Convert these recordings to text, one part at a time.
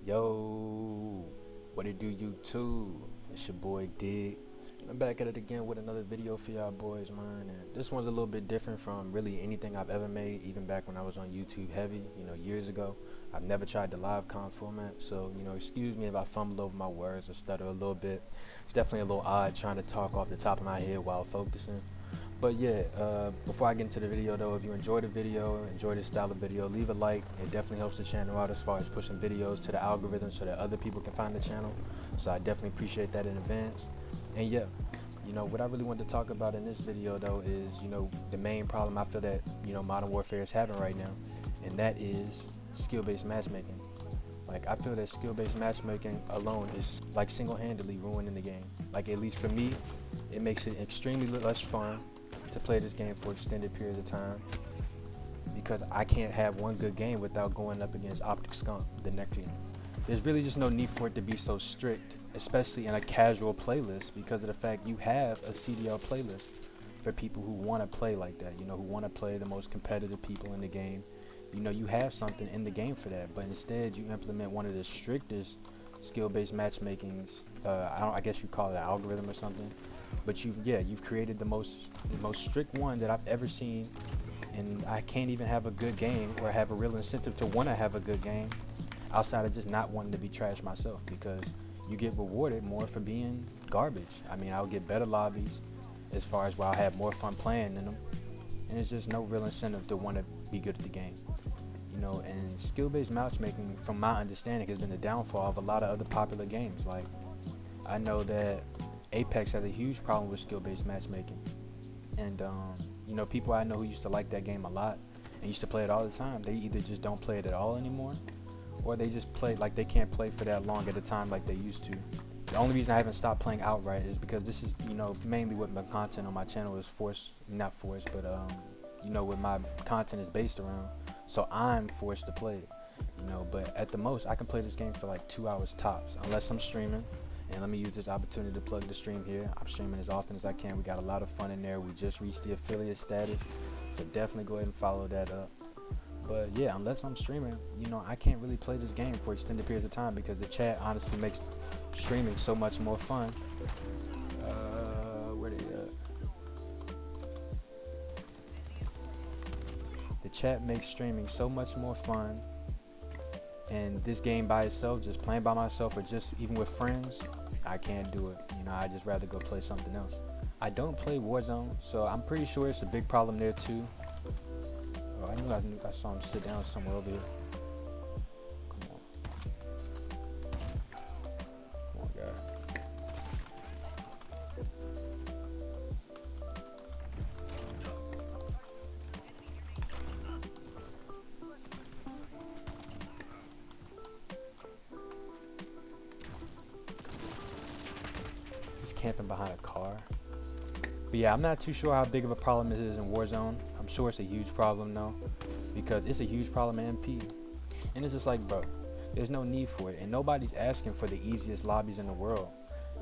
Yo, what it do, YouTube? It's your boy Dig. I'm back at it again with another video for y'all boys, man. And this one's a little bit different from really anything I've ever made, even back when I was on YouTube heavy, years ago. I've never tried the live com format, so, excuse me if I fumble over my words or stutter a little bit. It's definitely a little odd trying to talk off the top of my head while focusing. But yeah, before I get into the video though, if you enjoy the video, enjoy this style of video, leave a like. It definitely helps the channel out as far as pushing videos to the algorithm so that other people can find the channel. So I definitely appreciate that in advance. And yeah, what I really wanted to talk about in this video though is, the main problem I feel that, Modern Warfare is having right now, and that is skill-based matchmaking. Like, I feel that skill-based matchmaking alone is like single-handedly ruining the game. Like, at least for me, it makes it extremely less fun to play this game for extended periods of time, because I can't have one good game without going up against Optic Skunk the next game. There's really just no need for it to be so strict, especially in a casual playlist, because of the fact you have a CDL playlist for people who want to play like that, who want to play the most competitive people in the game. You have something in the game for that, but instead you implement one of the strictest skill-based matchmakings. I guess you call it an algorithm or something, but you've created the most strict one that I've ever seen, and I can't even have a good game or have a real incentive to want to have a good game outside of just not wanting to be trash myself, because you get rewarded more for being garbage. I mean, I'll get better lobbies as far as where I'll have more fun playing in them, and it's just no real incentive to want to be good at the game. And skill-based matchmaking, from my understanding, has been the downfall of a lot of other popular games. Like, I know that Apex has a huge problem with skill-based matchmaking, and people I know who used to like that game a lot and used to play it all the time, they either just don't play it at all anymore, or they just play like they can't play for that long at a time like they used to. The only reason I haven't stopped playing outright is because this is mainly what my content on my channel is what my content is based around, so I'm forced to play it. But at the most I can play this game for like 2 hours tops, unless I'm streaming. And let me use this opportunity to plug the stream here. I'm streaming as often as I can. We got a lot of fun in there. We just reached the affiliate status, so definitely go ahead and follow that up. But yeah, unless I'm streaming, I can't really play this game for extended periods of time, because the chat honestly makes streaming so much more fun. Where they at? The chat makes streaming so much more fun, and this game by itself, just playing by myself or just even with friends, I can't do it. I just rather go play something else. I don't play Warzone, so I'm pretty sure it's a big problem there too. Oh, I saw him sit down somewhere over here. Come on, guy. He's camping behind a car. But yeah, I'm not too sure how big of a problem this is in Warzone. I'm sure it's a huge problem though, because it's a huge problem in MP. And it's just like, bro, there's no need for it. And nobody's asking for the easiest lobbies in the world.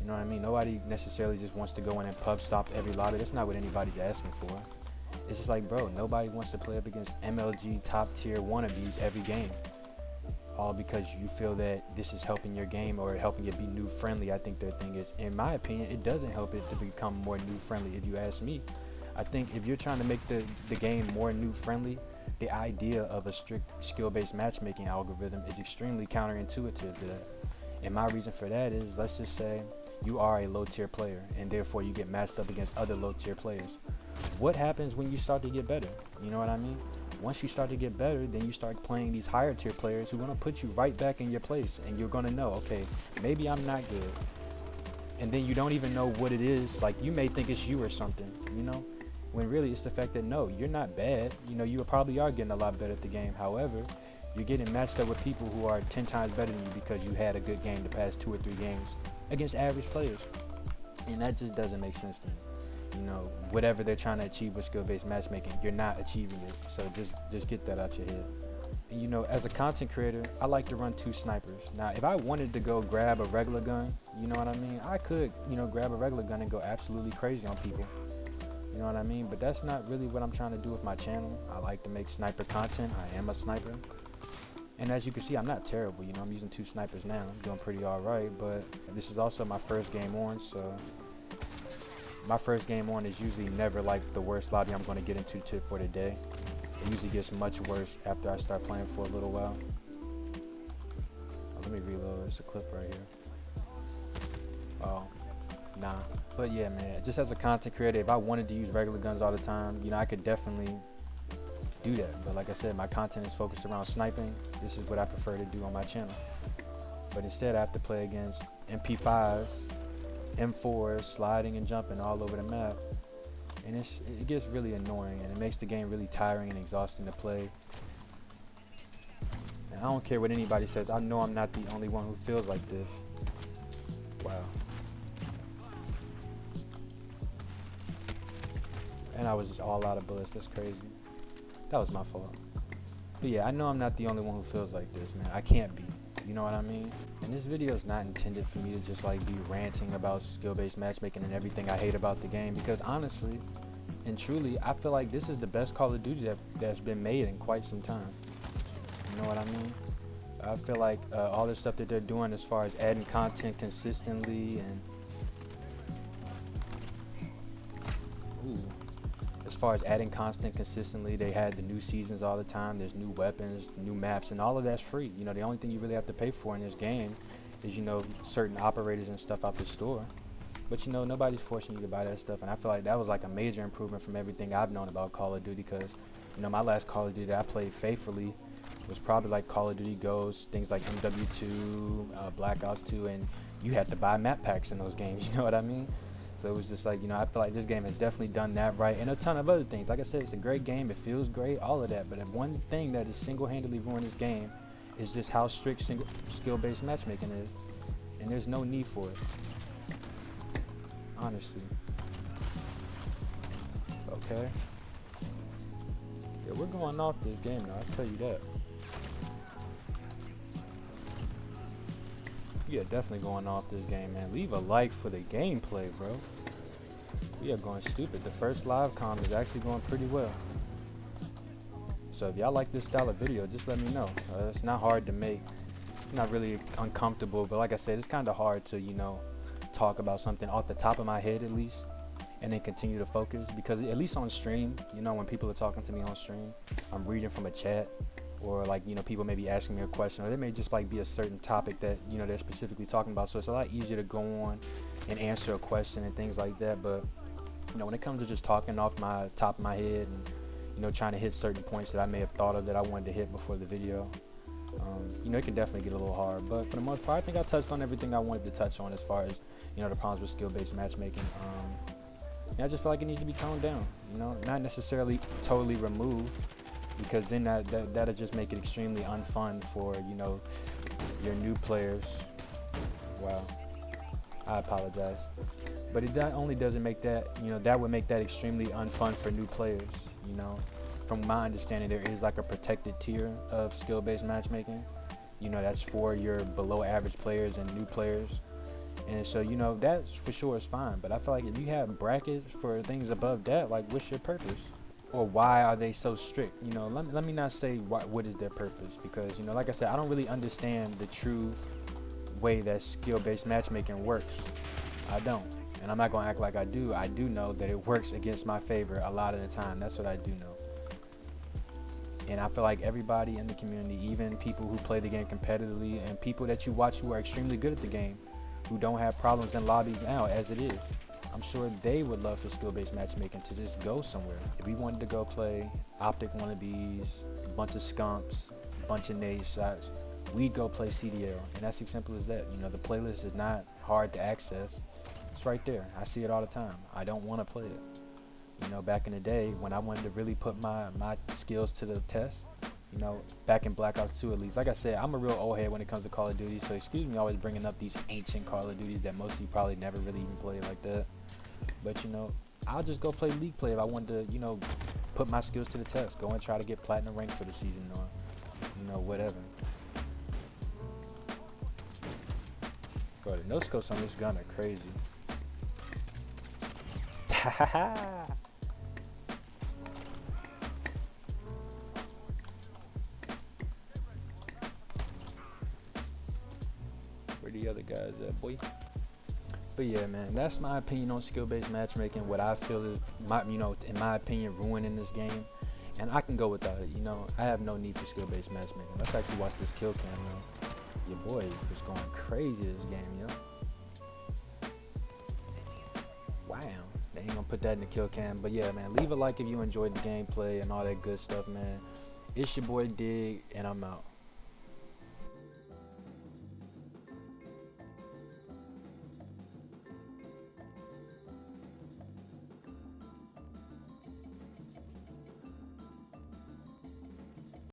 You know what I mean? Nobody necessarily just wants to go in and pub stop every lobby. That's not what anybody's asking for. It's just like, bro, nobody wants to play up against MLG top tier wannabes every game, all because you feel that this is helping your game or helping it be new friendly. I think their thing is, in my opinion, it doesn't help it to become more new friendly, if you ask me. I think if you're trying to make the game more new friendly, the idea of a strict skill-based matchmaking algorithm is extremely counterintuitive to that. And my reason for that is, let's just say you are a low tier player and therefore you get matched up against other low tier players. What happens when you start to get better? You know what I mean? Once you start to get better, then you start playing these higher tier players who are going to put you right back in your place, and you're going to know, okay, maybe I'm not good. And then you don't even know what it is. Like, you may think it's you or something, when really it's the fact that no, you're not bad. You probably are getting a lot better at the game. However, you're getting matched up with people who are 10 times better than you because you had a good game the past 2 or 3 games against average players. And that just doesn't make sense to me. Whatever they're trying to achieve with skill-based matchmaking, you're not achieving it. So just get that out your head. And, as a content creator, I like to run 2 snipers. Now, if I wanted to go grab a regular gun, you know what I mean? I could, grab a regular gun and go absolutely crazy on people. You know what I mean? But that's not really what I'm trying to do with my channel. I like to make sniper content. I am a sniper. And as you can see, I'm not terrible. You know, I'm using 2 snipers now. I'm doing pretty all right, but this is also my first game on, so my first game on is usually never like the worst lobby I'm going to get into for the day. It usually gets much worse after I start playing for a little while. Oh, let me reload. It's a clip right here. Oh, nah. But yeah, man, just as a content creator, if I wanted to use regular guns all the time, you know, I could definitely do that. But like I said, my content is focused around sniping. This is what I prefer to do on my channel. But instead, I have to play against MP5s, M4s, sliding and jumping all over the map. And it gets really annoying, and it makes the game really tiring and exhausting to play. And I don't care what anybody says. I know I'm not the only one who feels like this. Wow. And I was just all out of bullets. That's crazy. That was my fault. But yeah, I know I'm not the only one who feels like this, man. I can't be. You know what I mean? And this video is not intended for me to just like be ranting about skill-based matchmaking and everything I hate about the game, because honestly and truly, I feel like this is the best Call of Duty that's been made in quite some time. You know what I mean? I feel like all the stuff that they're doing as far as adding content consistently and as far as adding content consistently, they had the new seasons all the time. There's new weapons, new maps, and all of that's free. You know, the only thing you really have to pay for in this game is, you know, certain operators and stuff out the store. But, you know, nobody's forcing you to buy that stuff. And I feel like that was like a major improvement from everything I've known about Call of Duty, because, you know, my last Call of Duty that I played faithfully was probably like Call of Duty Ghosts, things like MW2, Black Ops 2, and you had to buy map packs in those games. You know what I mean? So it was just like, you know, I feel like this game has definitely done that right, and a ton of other things. Like I said, it's a great game. It feels great, all of that. But one thing that is single-handedly ruined this game is just how strict skill-based matchmaking is. And there's no need for it. Honestly. Okay. Yeah, we're going off this game now, I'll tell you that. Yeah, definitely going off this game, man. Leave a like for the gameplay, bro. We are going stupid. The first live comm is actually going pretty well. So if y'all like this style of video, just let me know. It's not hard to make. It's not really uncomfortable, but like I said, it's kind of hard to, you know, talk about something off the top of my head at least, and then continue to focus, because at least on stream, you know, when people are talking to me on stream, I'm reading from a chat, or like, you know, people may be asking me a question, or there may just like be a certain topic that, you know, they're specifically talking about. So it's a lot easier to go on and answer a question and things like that. But, you know, when it comes to just talking off my top of my head and, you know, trying to hit certain points that I may have thought of that I wanted to hit before the video, you know, it can definitely get a little hard. But for the most part, I think I touched on everything I wanted to touch on as far as, you know, the problems with skill-based matchmaking. And I just feel like it needs to be toned down, you know, not necessarily totally removed, because then that'll just make it extremely unfun for, you know, your new players. Wow, I apologize. But it not only doesn't make that, you know, that would make that extremely unfun for new players. You know, from my understanding, there is like a protected tier of skill-based matchmaking. You know, that's for your below average players and new players. And so, you know, that for sure is fine. But I feel like if you have brackets for things above that, like, what's your purpose? Or why are they so strict? You know, let me not say what is their purpose, because, you know, like I said, I don't really understand the true way that skill-based matchmaking works. I don't. And I'm not going to act like I do. I do know that it works against my favor a lot of the time. That's what I do know. And I feel like everybody in the community, even people who play the game competitively and people that you watch who are extremely good at the game, who don't have problems in lobbies now as it is, I'm sure they would love for skill-based matchmaking to just go somewhere. If we wanted to go play Optic wannabes, a bunch of scumps, a bunch of nade shots, we'd go play CDL. And that's as simple as that. You know, the playlist is not hard to access. It's right there. I see it all the time. I don't want to play it. You know, back in the day when I wanted to really put my skills to the test, you know, back in Black Ops 2 at least. Like I said, I'm a real old head when it comes to Call of Duty, so excuse me always bringing up these ancient Call of Duties that most of you probably never really even played like that. But, you know, I'll just go play League play if I wanted to, you know, put my skills to the test. Go and try to get platinum rank for the season, or, you know, whatever. Bro, the no-scopes on this gun are crazy. Where the other guys at, boy? But yeah, man, that's my opinion on skill-based matchmaking. What I feel is, in my opinion, ruining this game. And I can go without it, I have no need for skill-based matchmaking. Let's actually watch this kill cam, man. Your boy is going crazy this game, Wow, they ain't gonna put that in the kill cam. But yeah, man, leave a like if you enjoyed the gameplay and all that good stuff, man. It's your boy Dig, and I'm out.